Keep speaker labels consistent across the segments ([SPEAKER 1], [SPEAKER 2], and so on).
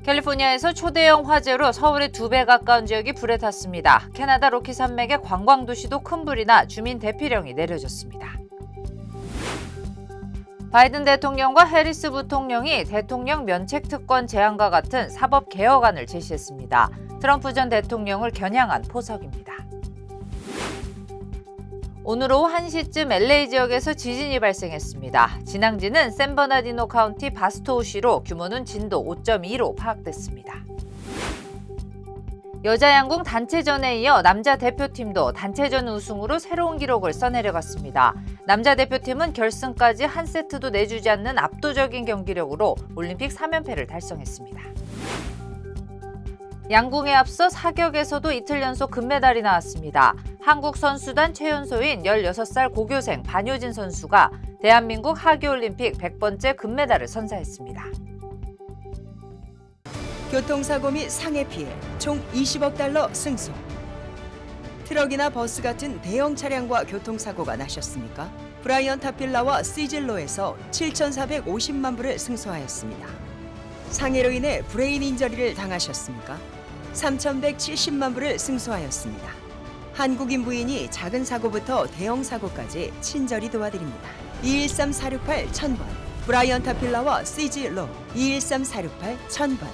[SPEAKER 1] 캘리포니아에서 초대형 화재로 서울의 2배 가까운 지역이 불에 탔습니다. 캐나다 로키 산맥의 관광도시도 큰 불이 나 주민 대피령이 내려졌습니다. 바이든 대통령과 해리스 부통령이 대통령 면책특권 제안과 같은 사법개혁안을 제시했습니다. 트럼프 전 대통령을 겨냥한 포석입니다. 오늘 오후 1시쯤 LA 지역에서 지진이 발생했습니다. 진앙지는 샌버나디노 카운티 바스토우시로 규모는 진도 5.2로 파악됐습니다. 여자 양궁 단체전에 이어 남자 대표팀도 단체전 우승으로 새로운 기록을 써내려갔습니다. 남자 대표팀은 결승까지 한 세트도 내주지 않는 압도적인 경기력으로 올림픽 3연패를 달성했습니다. 양궁에 앞서 사격에서도 이틀 연속 금메달이 나왔습니다. 한국 선수단 최연소인 16살 고교생 반효진 선수가 대한민국 하계올림픽 100번째 금메달을 선사했습니다.
[SPEAKER 2] 교통사고 및 상해 피해 총 20억 달러 승소. 트럭이나 버스 같은 대형 차량과 교통사고가 나셨습니까? 브라이언 타필라와 시즐로에서 7,450만 불을 승소하였습니다. 상해로 인해 브레인 인저리를 당하셨습니까? 3,170만 불을 승소하였습니다. 한국인 부인이 작은 사고부터 대형 사고까지 친절히 도와드립니다. 213-468-1000번 브라이언 타필라와 시즐로 213-468-1000번.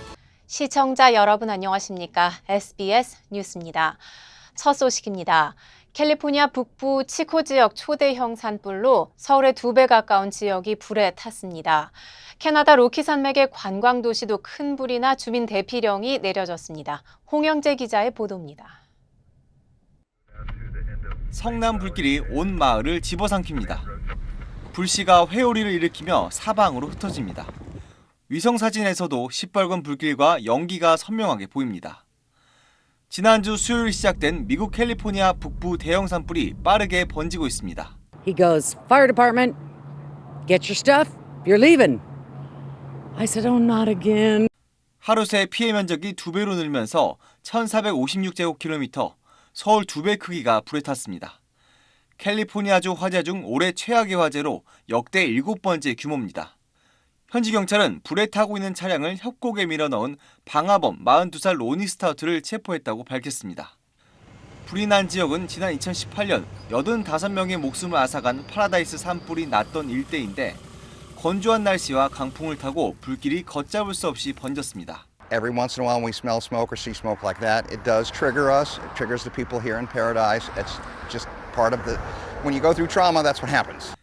[SPEAKER 3] 시청자 여러분 안녕하십니까? SBS 뉴스입니다. 첫 소식입니다. 캘리포니아 북부 치코 지역 초대형 산불로 서울의 2배 가까운 지역이 불에 탔습니다. 캐나다 로키 산맥의 관광 도시도 큰 불이 나 주민 대피령이 내려졌습니다. 홍영재 기자의 보도입니다.
[SPEAKER 4] 성남 불길이 온 마을을 집어삼킵니다. 불씨가 회오리를 일으키며 사방으로 흩어집니다. 위성사진에서도 시뻘건 불길과 연기가 선명하게 보입니다. 지난주 수요일 시작된 미국 캘리포니아 북부 대형 산불이 빠르게 번지고 있습니다.
[SPEAKER 5] He goes, "Fire department, get your stuff, you're leaving." I said, "Oh, not again."
[SPEAKER 4] 하루 새 피해 면적이 2배로 늘면서 1,456제곱킬로미터, 서울 2배 크기가 불에 탔습니다. 캘리포니아주 화재 중 올해 최악의 화재로 역대 7번째 규모입니다. 현지 경찰은 불에 타고 있는 차량을 협곡에 밀어넣은 방화범 42살 로니 스타우트를 체포했다고 밝혔습니다. 불이 난 지역은 지난 2018년 85명의 목숨을 앗아간 파라다이스 산불이 났던 일대인데 건조한 날씨와 강풍을 타고 불길이 걷잡을 수 없이 번졌습니다.
[SPEAKER 6] Every once in a while when we smell smoke or see smoke like that, it does trigger us. It triggers the people here in Paradise. It's just part of the, when you go through trauma, that's what happens.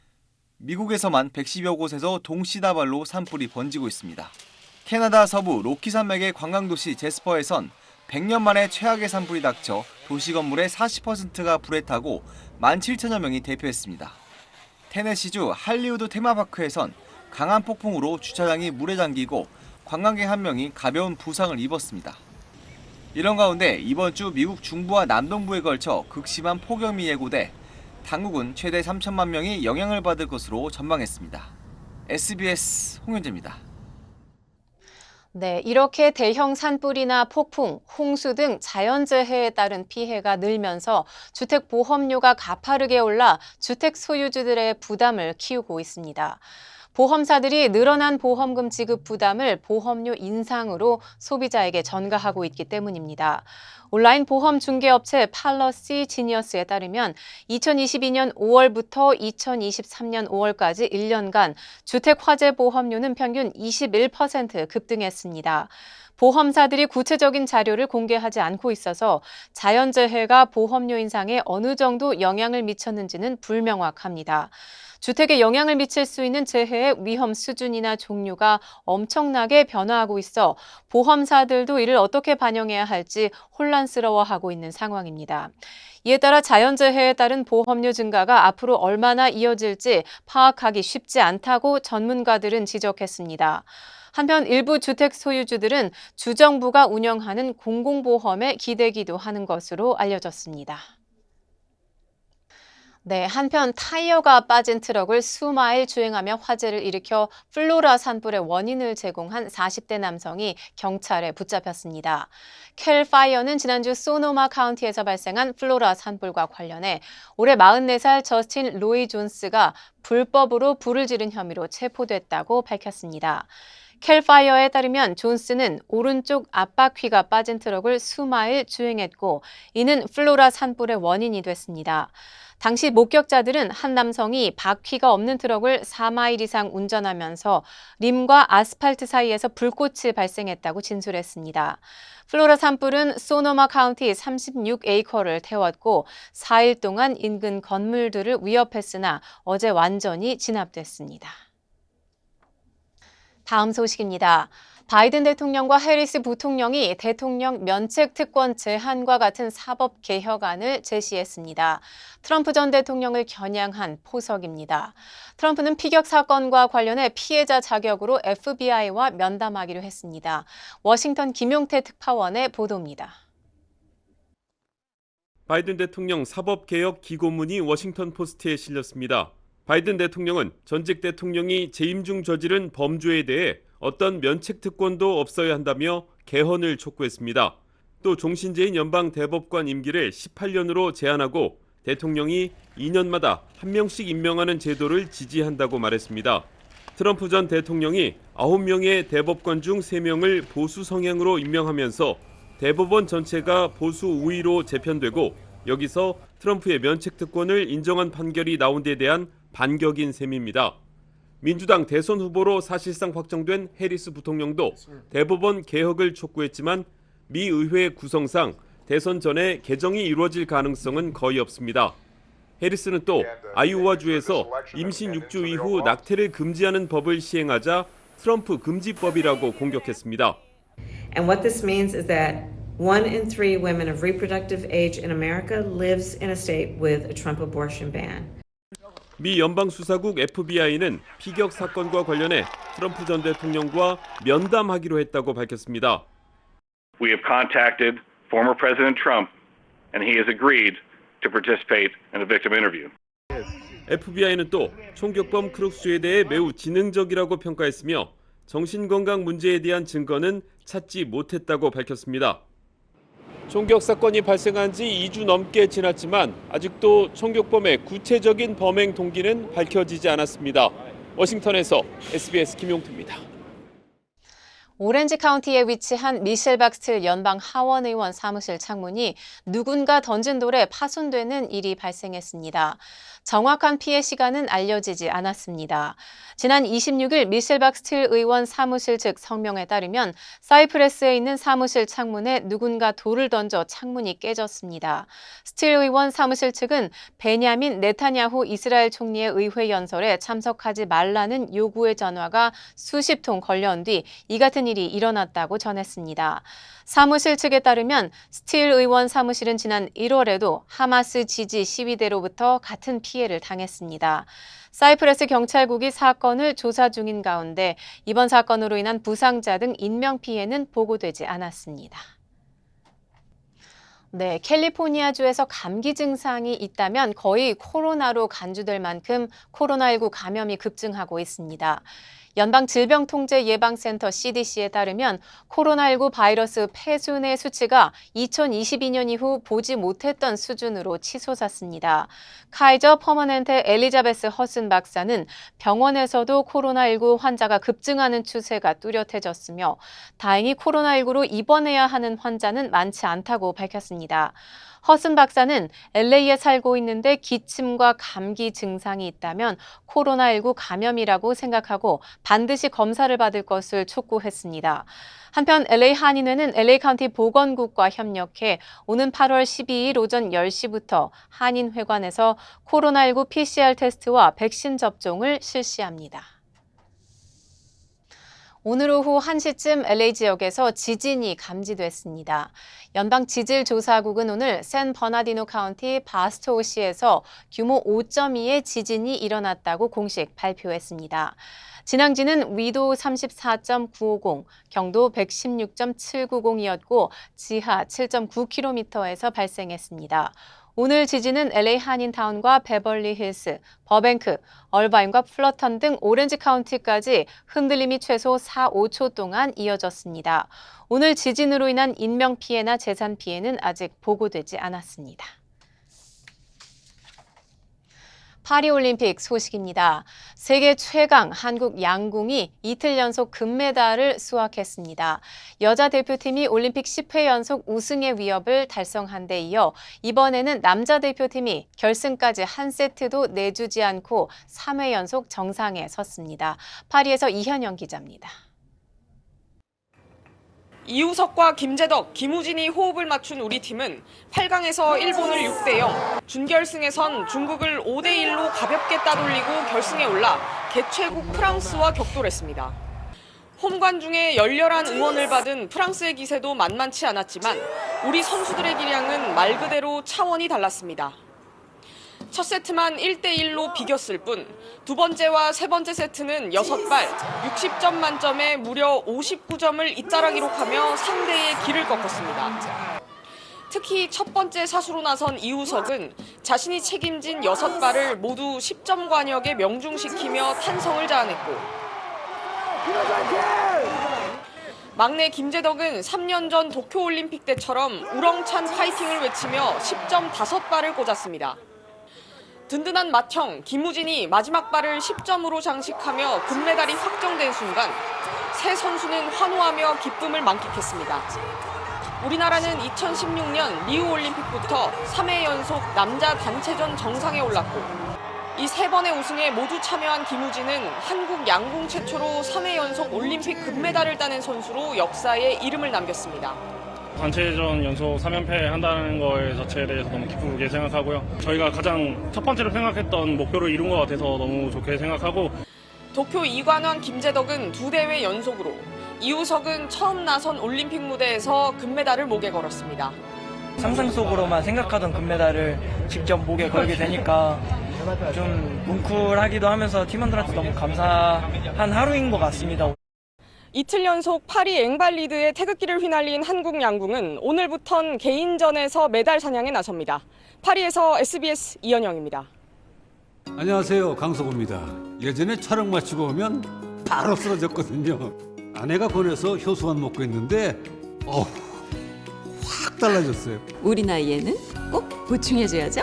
[SPEAKER 4] 미국에서만 110여 곳에서 동시다발로 산불이 번지고 있습니다. 캐나다 서부 로키 산맥의 관광도시 제스퍼에선 100년 만에 최악의 산불이 닥쳐 도시 건물의 40%가 불에 타고 17,000여 명이 대피했습니다. 테네시주 할리우드 테마파크에선 강한 폭풍으로 주차장이 물에 잠기고 관광객 1명이 가벼운 부상을 입었습니다. 이런 가운데 이번 주 미국 중부와 남동부에 걸쳐 극심한 폭염이 예고돼 당국은 최대 3천만 명이 영향을 받을 것으로 전망했습니다. SBS 홍현재입니다.
[SPEAKER 3] 네, 이렇게 대형 산불이나 폭풍, 홍수 등 자연재해에 따른 피해가 늘면서 주택보험료가 가파르게 올라 주택 소유주들의 부담을 키우고 있습니다. 보험사들이 늘어난 보험금 지급 부담을 보험료 인상으로 소비자에게 전가하고 있기 때문입니다. 온라인 보험 중개업체 팔러시 지니어스에 따르면 2022년 5월부터 2023년 5월까지 1년간 주택화재 보험료는 평균 21% 급등했습니다. 보험사들이 구체적인 자료를 공개하지 않고 있어서 자연재해가 보험료 인상에 어느 정도 영향을 미쳤는지는 불명확합니다. 주택에 영향을 미칠 수 있는 재해의 위험 수준이나 종류가 엄청나게 변화하고 있어 보험사들도 이를 어떻게 반영해야 할지 혼란스러워하고 있는 상황입니다. 이에 따라 자연재해에 따른 보험료 증가가 앞으로 얼마나 이어질지 파악하기 쉽지 않다고 전문가들은 지적했습니다. 한편 일부 주택 소유주들은 주정부가 운영하는 공공보험에 기대기도 하는 것으로 알려졌습니다. 네, 한편 타이어가 빠진 트럭을 수마일 주행하며 화재를 일으켜 플로라 산불의 원인을 제공한 40대 남성이 경찰에 붙잡혔습니다. 캘파이어는 지난주 소노마 카운티에서 발생한 플로라 산불과 관련해 올해 44살 저스틴 로이 존스가 불법으로 불을 지른 혐의로 체포됐다고 밝혔습니다. 캘파이어에 따르면 존스는 오른쪽 앞바퀴가 빠진 트럭을 수마일 주행했고 이는 플로라 산불의 원인이 됐습니다. 당시 목격자들은 한 남성이 바퀴가 없는 트럭을 4마일 이상 운전하면서 림과 아스팔트 사이에서 불꽃이 발생했다고 진술했습니다. 플로라 산불은 소노마 카운티 36에이커를 태웠고 4일 동안 인근 건물들을 위협했으나 어제 완전히 진압됐습니다. 다음 소식입니다. 바이든 대통령과 해리스 부통령이 대통령 면책 특권 제한과 같은 사법 개혁안을 제시했습니다. 트럼프 전 대통령을 겨냥한 포석입니다. 트럼프는 피격 사건과 관련해 피해자 자격으로 FBI와 면담하기로 했습니다. 워싱턴 김용태 특파원의 보도입니다.
[SPEAKER 7] 바이든 대통령 사법개혁 기고문이 워싱턴 포스트에 실렸습니다. 바이든 대통령은 전직 대통령이 재임 중 저지른 범죄에 대해 어떤 면책 특권도 없어야 한다며 개헌을 촉구했습니다. 또 종신제인 연방 대법관 임기를 18년으로 제한하고 대통령이 2년마다 한 명씩 임명하는 제도를 지지한다고 말했습니다. 트럼프 전 대통령이 9명의 대법관 중 3명을 보수 성향으로 임명하면서 대법원 전체가 보수 우위로 재편되고 여기서 트럼프의 면책 특권을 인정한 판결이 나온 데 대한 반격인 셈입니다. 민주당 대선 후보로 사실상 확정된 해리스 부통령도 대법원 개혁을 촉구했지만 미 의회 구성상 대선 전에 개정이 이루어질 가능성은 거의 없습니다. 해리스는 또 아이오와주에서 임신 6주 이후 낙태를 금지하는 법을 시행하자 트럼프 금지법이라고 공격했습니다.
[SPEAKER 8] And what this means is that 1 in 3 women of reproductive age in America lives in a state with a Trump abortion ban.
[SPEAKER 7] 미 연방수사국 FBI는 피격 사건과 관련해 트럼프 전 대통령과 면담하기로 했다고 밝혔습니다.
[SPEAKER 9] We have contacted former President Trump and he has agreed to participate in a victim interview.
[SPEAKER 7] FBI는 또 총격범 크룩스에 대해 매우 지능적이라고 평가했으며 정신건강 문제에 대한 증거는 찾지 못했다고 밝혔습니다. 총격 사건이 발생한 지 2주 넘게 지났지만 아직도 총격범의 구체적인 범행 동기는 밝혀지지 않았습니다. 워싱턴에서 SBS 김용태입니다.
[SPEAKER 3] 오렌지 카운티에 위치한 미셸 박스틸 연방 하원 의원 사무실 창문이 누군가 던진 돌에 파손되는 일이 발생했습니다. 정확한 피해 시간은 알려지지 않았습니다. 지난 26일 미셸 박스틸 의원 사무실 측 성명에 따르면 사이프레스에 있는 사무실 창문에 누군가 돌을 던져 창문이 깨졌습니다. 스틸 의원 사무실 측은 베냐민 네타냐후 이스라엘 총리의 의회 연설에 참석하지 말라는 요구의 전화가 수십 통 걸려온 뒤 이 같은 일이 일어났다고 전했습니다. 사무실 측에 따르면 스틸 의원 사무실은 지난 1월에도 하마스 지지 시위대로부터 같은 피해를 당했습니다. 사이프러스 경찰국이 사건을 조사 중인 가운데 이번 사건으로 인한 부상자 등 인명피해는 보고되지 않았습니다. 네, 캘리포니아주에서 감기 증상이 있다면 거의 코로나로 간주될 만큼 코로나19 감염이 급증하고 있습니다. 연방질병통제예방센터 CDC에 따르면 코로나19 바이러스 폐순의 수치가 2022년 이후 보지 못했던 수준으로 치솟았습니다. 카이저 퍼머넨트 엘리자베스 허슨 박사는 병원에서도 코로나19 환자가 급증하는 추세가 뚜렷해졌으며 다행히 코로나19로 입원해야 하는 환자는 많지 않다고 밝혔습니다. 허슨 박사는 LA에 살고 있는데 기침과 감기 증상이 있다면 코로나19 감염이라고 생각하고 반드시 검사를 받을 것을 촉구했습니다. 한편 LA 한인회는 LA 카운티 보건국과 협력해 오는 8월 12일 오전 10시부터 한인회관에서 코로나19 PCR 테스트와 백신 접종을 실시합니다. 오늘 오후 1시쯤 LA 지역에서 지진이 감지됐습니다. 연방지질조사국은 오늘 샌 버나디노 카운티 바스토시에서 규모 5.2의 지진이 일어났다고 공식 발표했습니다. 진앙지는 위도 34.950, 경도 116.790이었고 지하 7.9km에서 발생했습니다. 오늘 지진은 LA 한인타운과 베벌리 힐스, 버뱅크, 얼바인과 플러턴 등 오렌지 카운티까지 흔들림이 최소 4-5초 동안 이어졌습니다. 오늘 지진으로 인한 인명피해나 재산피해는 아직 보고되지 않았습니다. 파리올림픽 소식입니다. 세계 최강 한국 양궁이 이틀 연속 금메달을 수확했습니다. 여자 대표팀이 올림픽 10회 연속 우승의 위협을 달성한 데 이어 이번에는 남자 대표팀이 결승까지 한 세트도 내주지 않고 3회 연속 정상에 섰습니다. 파리에서 이현영 기자입니다.
[SPEAKER 10] 이우석과 김재덕, 김우진이 호흡을 맞춘 우리 팀은 8강에서 일본을 6대0, 준결승에선 중국을 5대1로 가볍게 따돌리고 결승에 올라 개최국 프랑스와 격돌했습니다. 홈관 중에 열렬한 응원을 받은 프랑스의 기세도 만만치 않았지만 우리 선수들의 기량은 말 그대로 차원이 달랐습니다. 첫 세트만 1대1로 비겼을 뿐 두 번째와 세 번째 세트는 6발, 60점 만점에 무려 59점을 잇따라 기록하며 상대의 길을 꺾었습니다. 특히 첫 번째 사수로 나선 이우석은 자신이 책임진 6발을 모두 10점 관역에 명중시키며 탄성을 자아냈고 막내 김재덕은 3년 전 도쿄올림픽 때처럼 우렁찬 파이팅을 외치며 10점 5발을 꽂았습니다. 든든한 맏형 김우진이 마지막 발을 10점으로 장식하며 금메달이 확정된 순간 세 선수는 환호하며 기쁨을 만끽했습니다. 우리나라는 2016년 리우올림픽부터 3회 연속 남자 단체전 정상에 올랐고 이 세 번의 우승에 모두 참여한 김우진은 한국 양궁 최초로 3회 연속 올림픽 금메달을 따낸 선수로 역사에 이름을 남겼습니다.
[SPEAKER 11] 단체전 연속 3연패 한다는 거에 자체에 대해서 너무 기쁘게 생각하고요. 저희가 가장 첫 번째로 생각했던 목표를 이룬 것 같아서 너무 좋게 생각하고
[SPEAKER 10] 도쿄 이관왕 김재덕은 2대회 연속으로, 이우석은 처음 나선 올림픽 무대에서 금메달을 목에 걸었습니다.
[SPEAKER 12] 상상 속으로만 생각하던 금메달을 직접 목에 걸게 되니까 좀 뭉클하기도 하면서 팀원들한테 너무 감사한 하루인 것 같습니다.
[SPEAKER 10] 이틀 연속 파리 앵발리드의 태극기를 휘날린 한국 양궁은 오늘부턴 개인전에서 메달 사냥에 나섭니다. 파리에서 SBS 이현영입니다.
[SPEAKER 13] 안녕하세요, 강석호입니다. 예전에 촬영 마치고 오면 바로 쓰러졌거든요. 아내가 권해서 효소만 먹고 있는데 확 달라졌어요.
[SPEAKER 14] 우리 나이에는 꼭 보충해줘야죠.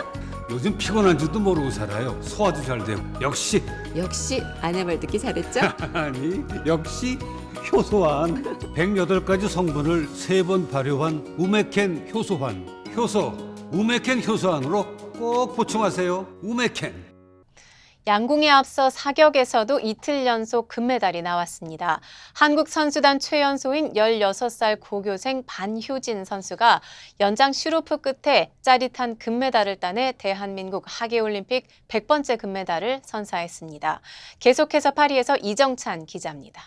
[SPEAKER 13] 요즘 피곤한 줄도 모르고 살아요. 소화도 잘 되고. 역시
[SPEAKER 14] 아내 말 듣기 잘했죠?
[SPEAKER 13] 아니, 역시 효소환. 108가지 성분을 3번 발효한 우메켄 효소환. 효소 우메켄 효소환으로 꼭 보충하세요. 우메켄.
[SPEAKER 3] 양궁에 앞서 사격에서도 이틀 연속 금메달이 나왔습니다. 한국 선수단 최연소인 16살 고교생 반효진 선수가 연장 슈루프 끝에 짜릿한 금메달을 따내 대한민국 하계올림픽 100번째 금메달을 선사했습니다. 계속해서 파리에서 이정찬 기자입니다.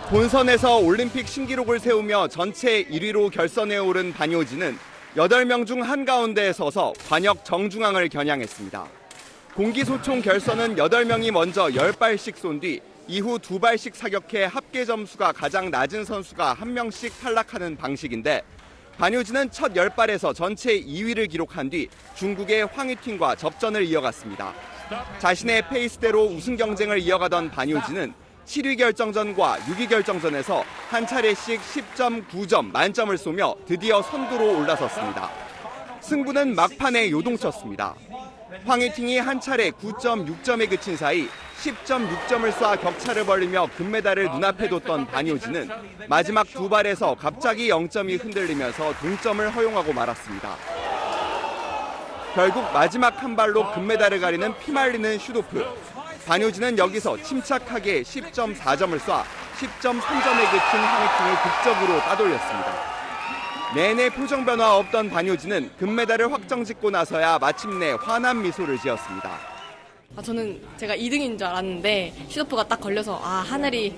[SPEAKER 4] 본선에서 올림픽 신기록을 세우며 전체 1위로 결선에 오른 반효진은 8명 중 한가운데에 서서 관역 정중앙을 겨냥했습니다. 공기소총 결선은 8명이 먼저 10발씩 쏜 뒤 이후 2발씩 사격해 합계 점수가 가장 낮은 선수가 1명씩 탈락하는 방식인데 반효진은 첫 10발에서 전체 2위를 기록한 뒤 중국의 황유팅과 접전을 이어갔습니다. 자신의 페이스대로 우승 경쟁을 이어가던 반효진은 7위 결정전과 6위 결정전에서 한 차례씩 10.9점 만점을 쏘며 드디어 선두로 올라섰습니다. 승부는 막판에 요동쳤습니다. 황희팅이 한 차례 9.6점에 그친 사이 10.6점을 쏴 격차를 벌리며 금메달을 눈앞에 뒀던 반효진은 마지막 2발에서 갑자기 0점이 흔들리면서 동점을 허용하고 말았습니다. 결국 마지막 한 발로 금메달을 가리는 피말리는 슈도프. 반효진은 여기서 침착하게 10.4점을 쏴 10.3점에 그친 황희팅을 극적으로 따돌렸습니다. 내내 표정 변화 없던 반효진은 금메달을 확정짓고 나서야 마침내 환한 미소를 지었습니다.
[SPEAKER 15] 저는 제가 2등인 줄 알았는데 슈도프가 딱 걸려서 하늘이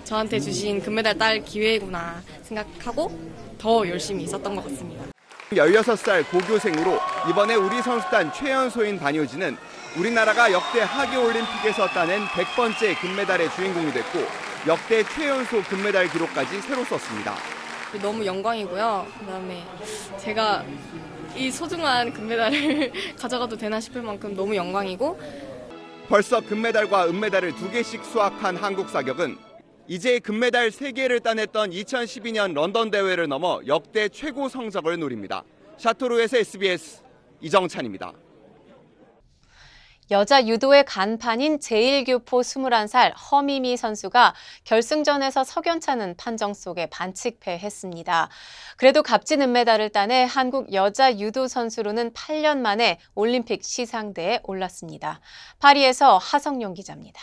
[SPEAKER 15] 저한테 주신 금메달 딸 기회구나 생각하고 더 열심히 있었던 것 같습니다.
[SPEAKER 4] 16살 고교생으로 이번에 우리 선수단 최연소인 반효진은 우리나라가 역대 하계올림픽에서 따낸 100번째 금메달의 주인공이 됐고 역대 최연소 금메달 기록까지 새로 썼습니다.
[SPEAKER 15] 너무 영광이고요. 그다음에 제가 이 소중한 금메달을 가져가도 되나 싶을 만큼 너무 영광이고
[SPEAKER 4] 벌써 금메달과 은메달을 2개씩 수확한 한국 사격은 이제 금메달 3개를 따냈던 2012년 런던 대회를 넘어 역대 최고 성적을 노립니다. 샤토르에서 SBS 이정찬입니다.
[SPEAKER 3] 여자 유도의 간판인 제1교포 21살 허미미 선수가 결승전에서 석연찮은 판정 속에 반칙패했습니다. 그래도 값진 은메달을 따내 한국 여자 유도 선수로는 8년 만에 올림픽 시상대에 올랐습니다. 파리에서 하성룡 기자입니다.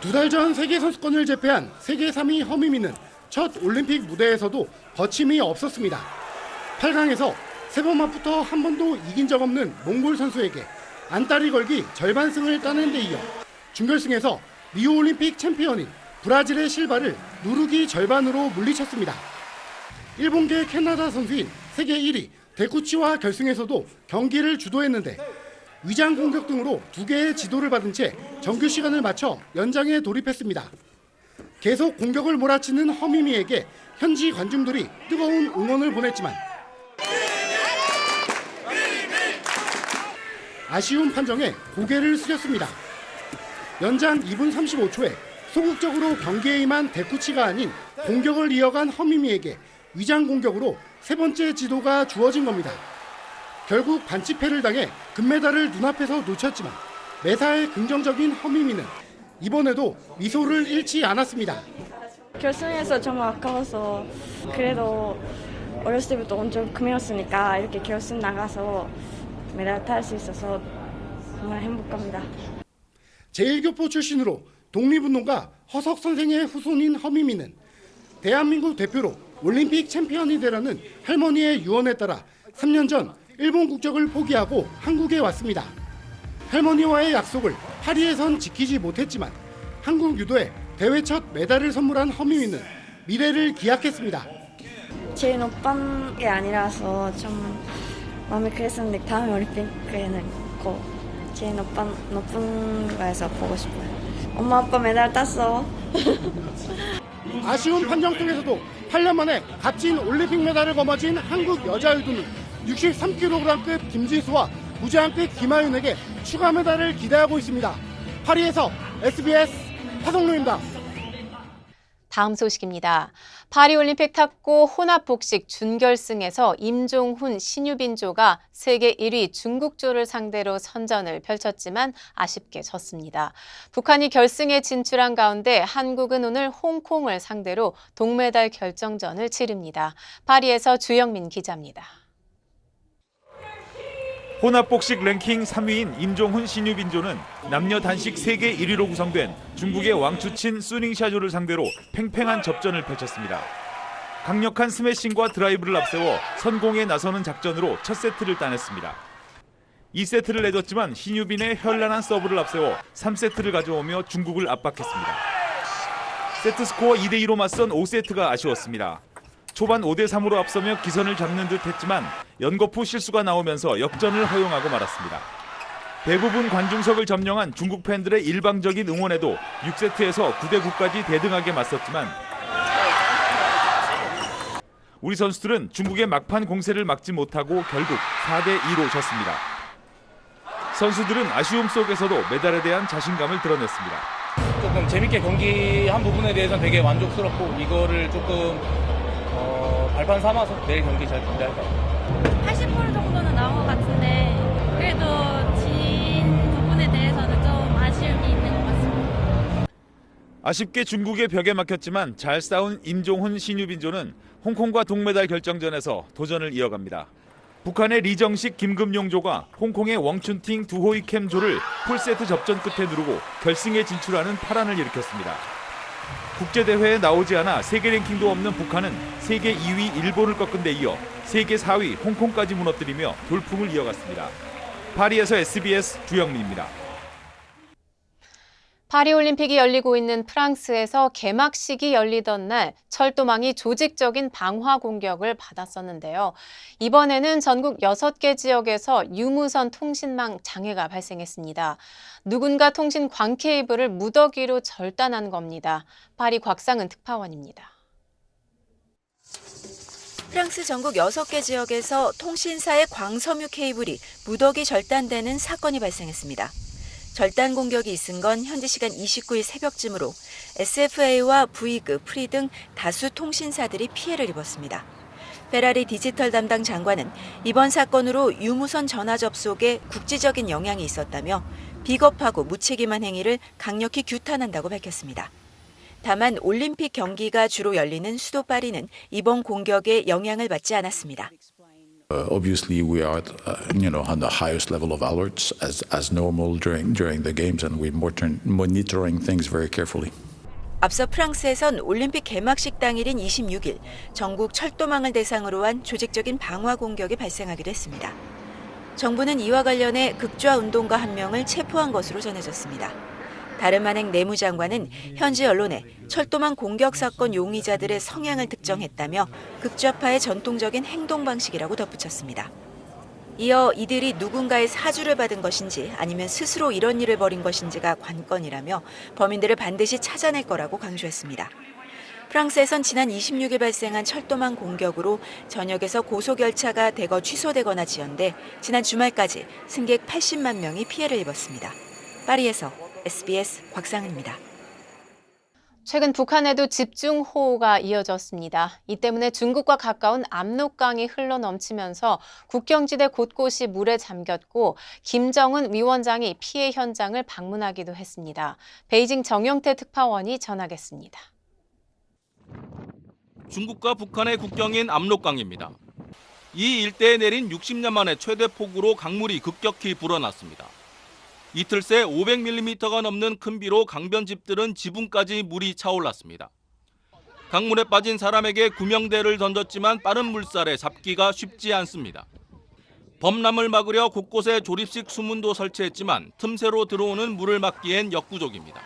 [SPEAKER 16] 2달 전 세계 선수권을 제패한 세계 3위 허미미는 첫 올림픽 무대에서도 거침이 없었습니다. 8강에서 세번만부터 한 번도 이긴 적 없는 몽골 선수에게 안따리 걸기 절반승을 따낸 데 이어 준결승에서 리우올림픽 챔피언인 브라질의 실바를 누르기 절반으로 물리쳤습니다. 일본계 캐나다 선수인 세계 1위 데쿠치와 결승에서도 경기를 주도했는데 위장 공격 등으로 2개의 지도를 받은 채 정규 시간을 맞춰 연장에 돌입했습니다. 계속 공격을 몰아치는 허미미에게 현지 관중들이 뜨거운 응원을 보냈지만 아쉬운 판정에 고개를 숙였습니다. 연장 2분 35초에 소극적으로 경기에 임한 데쿠치가 아닌 공격을 이어간 허미미에게 위장 공격으로 세 번째 지도가 주어진 겁니다. 결국 반칙패를 당해 금메달을 눈앞에서 놓쳤지만 매사에 긍정적인 허미미는 이번에도 미소를 잃지 않았습니다.
[SPEAKER 17] 결승에서 정말 아까워서 그래도 어렸을 때부터 엄청 금이었으니까 이렇게 결승 나가서 메달 탈 수 있어서 정말 행복합니다.
[SPEAKER 16] 제1교포 출신으로 독립운동가 허석 선생의 후손인 허미미는 대한민국 대표로 올림픽 챔피언이 되라는 할머니의 유언에 따라 3년 전 일본 국적을 포기하고 한국에 왔습니다. 할머니와의 약속을 파리에선 지키지 못했지만 한국 유도에 대회 첫 메달을 선물한 허미미는 미래를 기약했습니다.
[SPEAKER 17] 제일 높은 게 아니라서 좀 마음이 그랬었는데 다음에 올림픽에는 꼭 제일 높은 거에서 보고 싶어요. 엄마 아빠 메달 땄어.
[SPEAKER 16] 아쉬운 판정 속에서도 8년 만에 값진 올림픽 메달을 거머쥔 한국 여자 유도는 63kg급 김지수와 무제한급 김하윤에게 추가 메달을 기대하고 있습니다. 파리에서 SBS 하성룡입니다.
[SPEAKER 3] 다음 소식입니다. 파리올림픽 탁구 혼합복식 준결승에서 임종훈, 신유빈조가 세계 1위 중국조를 상대로 선전을 펼쳤지만 아쉽게 졌습니다. 북한이 결승에 진출한 가운데 한국은 오늘 홍콩을 상대로 동메달 결정전을 치릅니다. 파리에서 주영민 기자입니다.
[SPEAKER 18] 혼합복식 랭킹 3위인 임종훈 신유빈조는 남녀 단식 세계 1위로 구성된 중국의 왕추친 수닝샤조를 상대로 팽팽한 접전을 펼쳤습니다. 강력한 스매싱과 드라이브를 앞세워 선공에 나서는 작전으로 첫 세트를 따냈습니다. 2세트를 내줬지만 신유빈의 현란한 서브를 앞세워 3세트를 가져오며 중국을 압박했습니다. 세트 스코어 2대2로 맞선 5세트가 아쉬웠습니다. 초반 5대3으로 앞서며 기선을 잡는 듯 했지만 연거푸 실수가 나오면서 역전을 허용하고 말았습니다. 대부분 관중석을 점령한 중국 팬들의 일방적인 응원에도 6세트에서 9대9까지 대등하게 맞섰지만 우리 선수들은 중국의 막판 공세를 막지 못하고 결국 4대2로 졌습니다. 선수들은 아쉬움 속에서도 메달에 대한 자신감을 드러냈습니다.
[SPEAKER 19] 조금 재밌게 경기한 부분에 대해서는 되게 만족스럽고 이거를 조금 발판 삼아서 내일 경기 잘 준비할 것 같아요.
[SPEAKER 20] 80% 정도는 나온 것 같은데 그래도 진 부분에 대해서는 좀 아쉬움이 있는 것 같습니다.
[SPEAKER 18] 아쉽게 중국의 벽에 막혔지만 잘 싸운 임종훈, 신유빈조는 홍콩과 동메달 결정전에서 도전을 이어갑니다. 북한의 리정식, 김금용조가 홍콩의 웡춘팅, 두호이캠조를 풀세트 접전 끝에 누르고 결승에 진출하는 파란을 일으켰습니다. 국제대회에 나오지 않아 세계 랭킹도 없는 북한은 세계 2위 일본을 꺾은 데 이어 세계 4위 홍콩까지 무너뜨리며 돌풍을 이어갔습니다. 파리에서 SBS 주영민입니다.
[SPEAKER 3] 파리올림픽이 열리고 있는 프랑스에서 개막식이 열리던 날 철도망이 조직적인 방화 공격을 받았었는데요. 이번에는 전국 6개 지역에서 유무선 통신망 장애가 발생했습니다. 누군가 통신 광 케이블을 무더기로 절단한 겁니다. 파리 곽상은 특파원입니다.
[SPEAKER 21] 프랑스 전국 6개 지역에서 통신사의 광섬유 케이블이 무더기 절단되는 사건이 발생했습니다. 절단 공격이 있은 건 현지 시간 29일 새벽쯤으로 SFA와 V급, 프리 등 다수 통신사들이 피해를 입었습니다. 페라리 디지털 담당 장관은 이번 사건으로 유무선 전화 접속에 국지적인 영향이 있었다며 비겁하고 무책임한 행위를 강력히 규탄한다고 밝혔습니다. 다만 올림픽 경기가 주로 열리는 수도 파리는 이번 공격에 영향을 받지 않았습니다.
[SPEAKER 1] Obviously, we are, on the highest level of alerts as normal during the games, and we're monitoring things very carefully.
[SPEAKER 21] 앞서 프랑스에선 올림픽 개막식 당일인 26일 전국 철도망을 대상으로 한 조직적인 방화 공격이 발생하기도 했습니다. 정부는 이와 관련해 극좌 운동가 1명을 체포한 것으로 전해졌습니다. 다름한행 내무장관은 현지 언론에 철도망 공격 사건 용의자들의 성향을 특정했다며 극좌파의 전통적인 행동 방식이라고 덧붙였습니다. 이어 이들이 누군가의 사주를 받은 것인지 아니면 스스로 이런 일을 벌인 것인지가 관건이라며 범인들을 반드시 찾아낼 거라고 강조했습니다. 프랑스에선 지난 26일 발생한 철도망 공격으로 전역에서 고속열차가 대거 취소되거나 지연돼 지난 주말까지 승객 80만 명이 피해를 입었습니다. 파리에서 SBS 곽상은입니다.
[SPEAKER 3] 최근 북한에도 집중호우가 이어졌습니다. 이 때문에 중국과 가까운 압록강이 흘러넘치면서 국경지대 곳곳이 물에 잠겼고 김정은 위원장이 피해 현장을 방문하기도 했습니다. 베이징 정영태 특파원이 전하겠습니다.
[SPEAKER 22] 중국과 북한의 국경인 압록강입니다. 이 일대에 내린 60년 만에 최대 폭우로 강물이 급격히 불어났습니다. 이틀 새 500mm가 넘는 큰 비로 강변집들은 지붕까지 물이 차올랐습니다. 강물에 빠진 사람에게 구명대를 던졌지만 빠른 물살에 잡기가 쉽지 않습니다. 범람을 막으려 곳곳에 조립식 수문도 설치했지만 틈새로 들어오는 물을 막기엔 역부족입니다.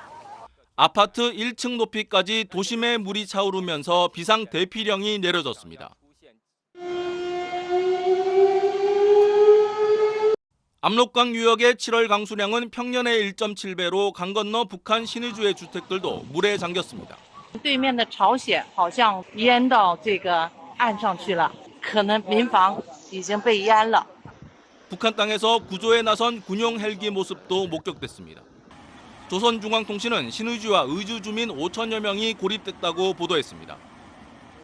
[SPEAKER 22] 아파트 1층 높이까지 도심에 물이 차오르면서 비상 대피령이 내려졌습니다. 압록강 유역의 7월 강수량은 평년의 1.7배로 강 건너 북한 신의주의 주택들도 물에 잠겼습니다.
[SPEAKER 23] 对面的朝鲜好像淹到这个岸上去了，可能民房已经被淹了。
[SPEAKER 22] 북한 땅에서 구조에 나선 군용 헬기 모습도 목격됐습니다. 조선중앙통신은 신의주와 의주 주민 5천여 명이 고립됐다고 보도했습니다.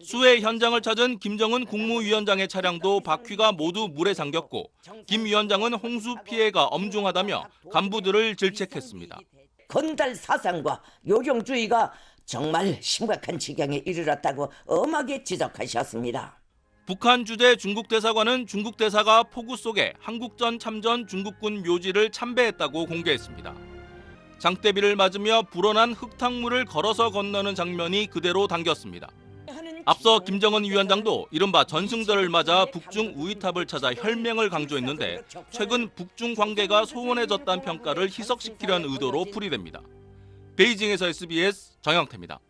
[SPEAKER 22] 수해 현장을 찾은 김정은 국무위원장의 차량도 바퀴가 모두 물에 잠겼고 김 위원장은 홍수 피해가 엄중하다며 간부들을 질책했습니다.
[SPEAKER 24] 건달 사상과 요령주의가 정말 심각한 지경에 이르렀다고 엄하게 지적하셨습니다.
[SPEAKER 22] 북한 주재 중국 대사관은 중국 대사가 폭우 속에 한국전 참전 중국군 묘지를 참배했다고 공개했습니다. 장대비를 맞으며 불어난 흙탕물을 걸어서 건너는 장면이 그대로 담겼습니다. 앞서 김정은 위원장도 이른바 전승절을 맞아 북중 우이탑을 찾아 혈맹을 강조했는데 최근 북중 관계가 소원해졌다는 평가를 희석시키려는 의도로 풀이됩니다. 베이징에서 SBS 정영태입니다.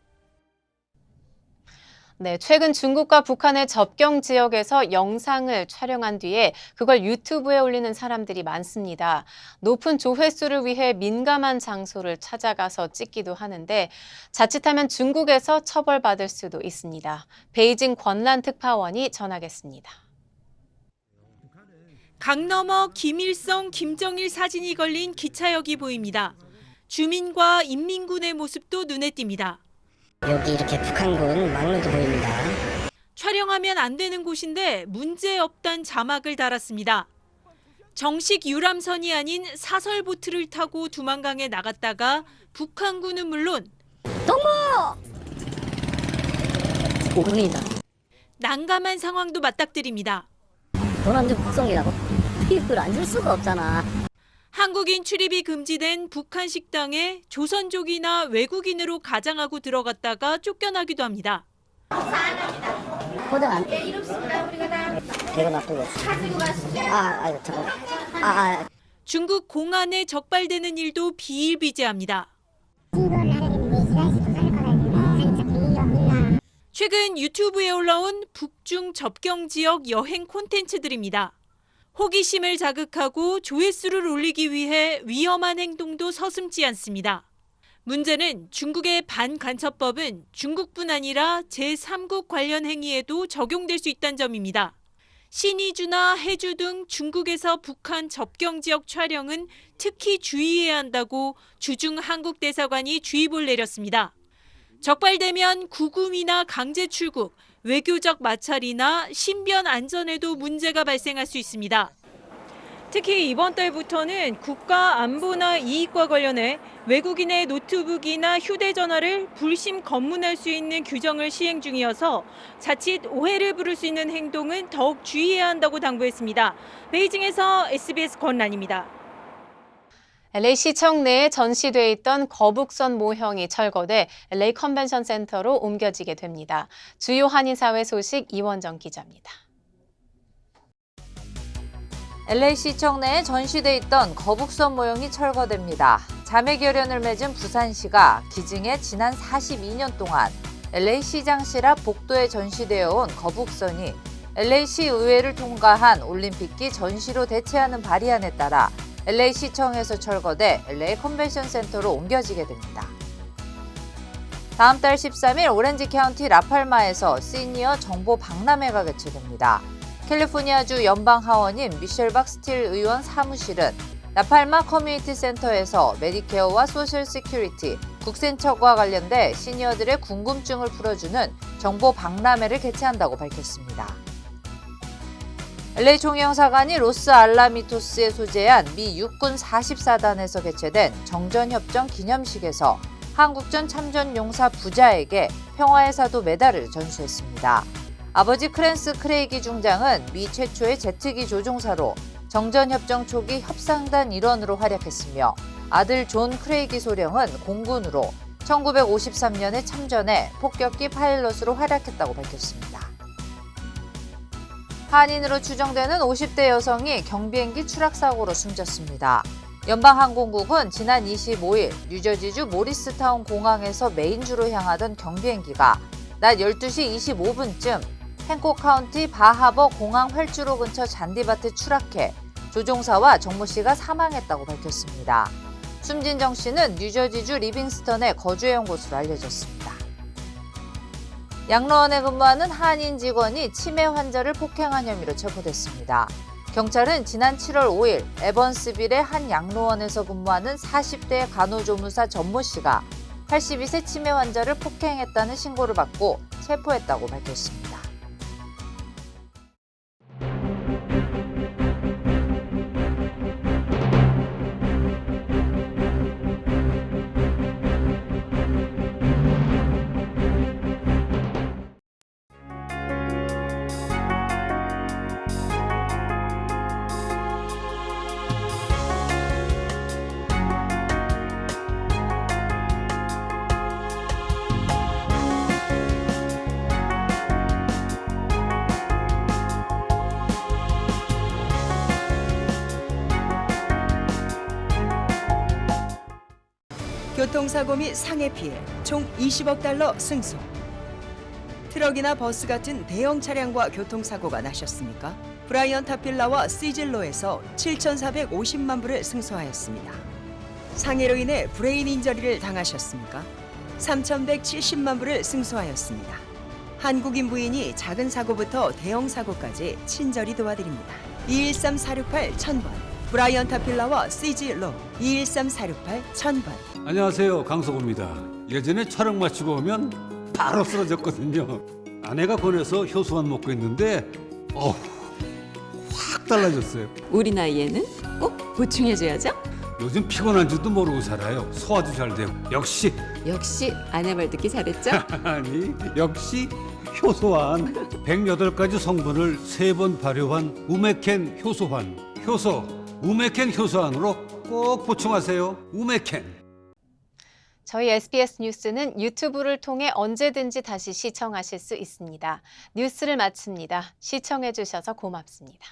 [SPEAKER 3] 네, 최근 중국과 북한의 접경 지역에서 영상을 촬영한 뒤에 그걸 유튜브에 올리는 사람들이 많습니다. 높은 조회수를 위해 민감한 장소를 찾아가서 찍기도 하는데 자칫하면 중국에서 처벌받을 수도 있습니다. 베이징 권란 특파원이 전하겠습니다.
[SPEAKER 25] 강 너머 김일성, 김정일 사진이 걸린 기차역이 보입니다. 주민과 인민군의 모습도 눈에 띕니다.
[SPEAKER 26] 여기 이렇게 북한군 막로도 보입니다.
[SPEAKER 25] 촬영하면 안 되는 곳인데 문제 없단 자막을 달았습니다. 정식 유람선이 아닌 사설 보트를 타고 두만강에 나갔다가 북한군은 물론
[SPEAKER 26] 동무! 오군이다.
[SPEAKER 25] 난감한 상황도 맞닥뜨립니다.
[SPEAKER 26] 도난중 북송이라고 팁을 안 줄 수가 없잖아.
[SPEAKER 25] 한국인 출입이 금지된 북한 식당에 조선족이나 외국인으로 가장하고 들어갔다가 쫓겨나기도 합니다.
[SPEAKER 26] 포장 안 돼. 이거 놔두고. 잠깐만.
[SPEAKER 25] 중국 공안에 적발되는 일도 비일비재합니다. 최근 유튜브에 올라온 북중 접경 지역 여행 콘텐츠들입니다. 호기심을 자극하고 조회수를 올리기 위해 위험한 행동도 서슴지 않습니다. 문제는 중국의 반간첩법은 중국뿐 아니라 제3국 관련 행위에도 적용될 수 있다는 점입니다. 신의주나 해주 등 중국에서 북한 접경 지역 촬영은 특히 주의해야 한다고 주중 한국 대사관이 주의보를 내렸습니다. 적발되면 구금이나 강제 출국, 외교적 마찰이나 신변 안전에도 문제가 발생할 수 있습니다. 특히 이번 달부터는 국가 안보나 이익과 관련해 외국인의 노트북이나 휴대전화를 불심 검문할 수 있는 규정을 시행 중이어서 자칫 오해를 부를 수 있는 행동은 더욱 주의해야 한다고 당부했습니다. 베이징에서 SBS 권란입니다.
[SPEAKER 3] LA시청 내에 전시돼 있던 거북선 모형이 철거돼 LA 컨벤션 센터로 옮겨지게 됩니다. 주요 한인사회 소식 이원정 기자입니다.
[SPEAKER 2] LA시청 내에 전시돼 있던 거북선 모형이 철거됩니다. 자매결연을 맺은 부산시가 기증해 지난 42년 동안 LA시장실 앞 복도에 전시되어 온 거북선이 LA시 의회를 통과한 올림픽기 전시로 대체하는 발의안에 따라 LA시청에서 철거돼 LA 컨벤션 센터로 옮겨지게 됩니다. 다음 달 13일 오렌지 카운티 라팔마에서 시니어 정보 박람회가 개최됩니다. 캘리포니아주 연방 하원인 미셸 박스틸 의원 사무실은 라팔마 커뮤니티 센터에서 메디케어와 소셜 시큐리티, 국세청과 관련돼 시니어들의 궁금증을 풀어주는 정보 박람회를 개최한다고 밝혔습니다. LA 총영사관이 로스 알라미토스에 소재한 미 육군 44단에서 개최된 정전협정 기념식에서 한국전 참전용사 부자에게 평화의 사도 메달을 전수했습니다. 아버지 크랜스 크레이기 중장은 미 최초의 제트기 조종사로 정전협정 초기 협상단 일원으로 활약했으며 아들 존 크레이기 소령은 공군으로 1953년에 참전해 폭격기 파일럿으로 활약했다고 밝혔습니다. 한인으로 추정되는 50대 여성이 경비행기 추락사고로 숨졌습니다. 연방항공국은 지난 25일 뉴저지주 모리스타운 공항에서 메인주로 향하던 경비행기가 낮 12시 25분쯤 행콕 카운티 바하버 공항 활주로 근처 잔디밭에 추락해 조종사와 정모 씨가 사망했다고 밝혔습니다. 숨진 정 씨는 뉴저지주 리빙스턴에 거주해온 것으로 알려졌습니다. 양로원에 근무하는 한인 직원이 치매 환자를 폭행한 혐의로 체포됐습니다. 경찰은 지난 7월 5일 에번스빌의 한 양로원에서 근무하는 40대 간호조무사 전모 씨가 82세 치매 환자를 폭행했다는 신고를 받고 체포했다고 밝혔습니다.
[SPEAKER 5] 교통사고 및 상해 피해 총 20억 달러 승소. 트럭이나 버스 같은 대형 차량과 교통사고가 나셨습니까? 브라이언 타필라와 시즐로에서 7,450만 불을 승소하였습니다. 상해로 인해 브레인 인저리를 당하셨습니까? 3,170만 불을 승소하였습니다. 한국인 부인이 작은 사고부터 대형 사고까지 친절히 도와드립니다. 213-468-1000번 브라이언 타필라와 시즐로 213-468-1000번.
[SPEAKER 13] 안녕하세요, 강석호입니다. 예전에 촬영 마치고 오면 바로 쓰러졌거든요. 아내가 권해서 효소만 먹고 있는데 확 달라졌어요.
[SPEAKER 14] 우리 나이에는 꼭 보충해줘야죠.
[SPEAKER 13] 요즘 피곤한 줄도 모르고 살아요. 소화도 잘 되고. 역시
[SPEAKER 14] 아내 말 듣기 잘했죠?
[SPEAKER 13] 아니, 역시 효소환. 108가지 성분을 3번 발효한 우메켄 효소환. 우메켄 효소환으로 꼭 보충하세요. 우메켄.
[SPEAKER 3] 저희 SBS 뉴스는 유튜브를 통해 언제든지 다시 시청하실 수 있습니다. 뉴스를 마칩니다. 시청해 주셔서 고맙습니다.